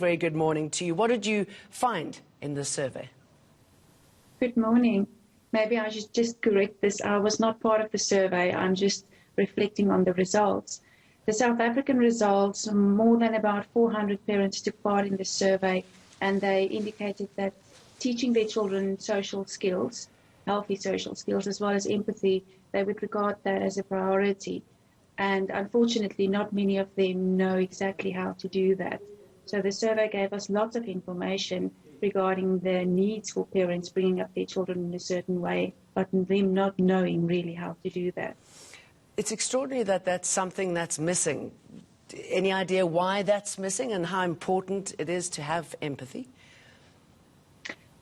Very good morning to you. What did you find in this survey? Good morning. Maybe I should just correct this. I was not part of the survey. I'm just reflecting on the results. The South African results, more than about 400 parents took part in the survey, and they indicated that teaching their children social skills, healthy social skills, as well as empathy, they would regard that as a priority. And unfortunately, not many of them know exactly how to do that. So the survey gave us lots of information regarding the needs for parents bringing up their children in a certain way, but them not knowing really how to do that. It's extraordinary that that's something that's missing. Any idea why that's missing and how important it is to have empathy?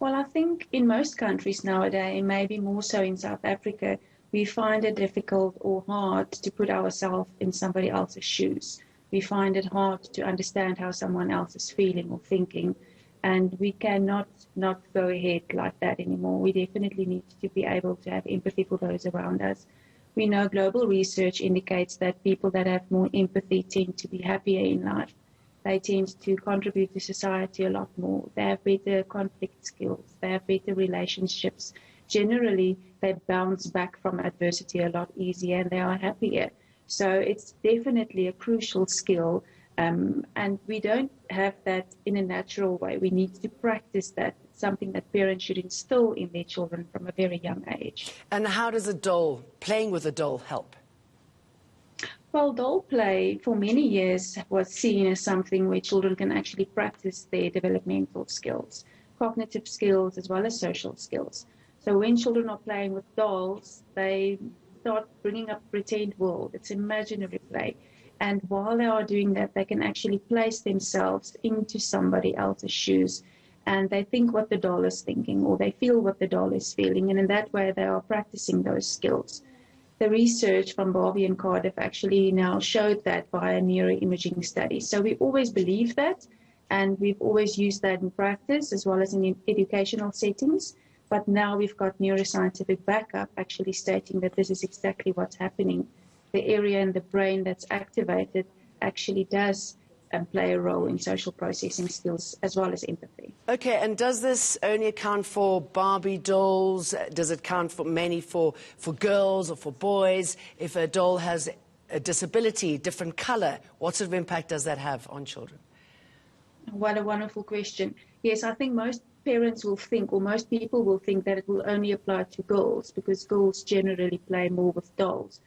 Well, I think in most countries nowadays, maybe more so in South Africa, we find it difficult or hard to put ourselves in somebody else's shoes. We find it hard to understand how someone else is feeling or thinking, and we cannot not go ahead like that anymore. We definitely need to be able to have empathy for those around us. We know global research indicates that people that have more empathy tend to be happier in life. They tend to contribute to society a lot more. They have better conflict skills. They have better relationships. Generally, they bounce back from adversity a lot easier and they are happier. So it's definitely a crucial skill, and we don't have that in a natural way. We need to practice that. It's something that parents should instill in their children from a very young age. And how does playing with a doll help? Well, doll play for many years was seen as something where children can actually practice their developmental skills, cognitive skills as well as social skills. So when children are playing with dolls, they start bringing up pretend world. It's imaginary play. And while they are doing that, they can actually place themselves into somebody else's shoes, and they think what the doll is thinking, or they feel what the doll is feeling, and in that way they are practicing those skills. The research from Barbie and Cardiff actually now showed that via neuroimaging studies. So we always believe that, and we've always used that in practice as well as in educational settings. But now we've got neuroscientific backup actually stating that this is exactly what's happening. The area in the brain that's activated actually does play a role in social processing skills as well as empathy. Okay, and does this only account for Barbie dolls? Does it count for many for girls or for boys? If a doll has a disability, different color, what sort of impact does that have on children? What a wonderful question. Yes, I think most parents will think, or most people will think, that it will only apply to girls because girls generally play more with dolls.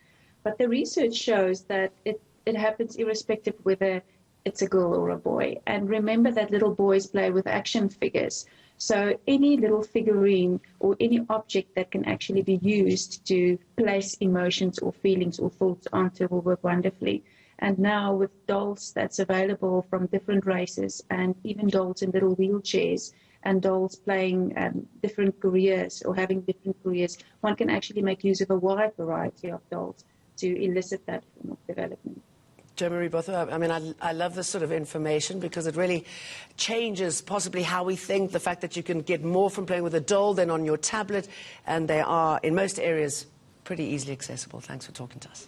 But the research shows that it happens irrespective of whether it's a girl or a boy. And remember that little boys play with action figures. So any little figurine or any object that can actually be used to place emotions or feelings or thoughts onto will work wonderfully. And now with dolls that's available from different races, and even dolls in little wheelchairs, and dolls playing different careers or having different careers, one can actually make use of a wide variety of dolls to elicit that form of development. Jo-Marie Bothma, I mean, I love this sort of information because it really changes possibly how we think, the fact that you can get more from playing with a doll than on your tablet, and they are, in most areas, pretty easily accessible. Thanks for talking to us.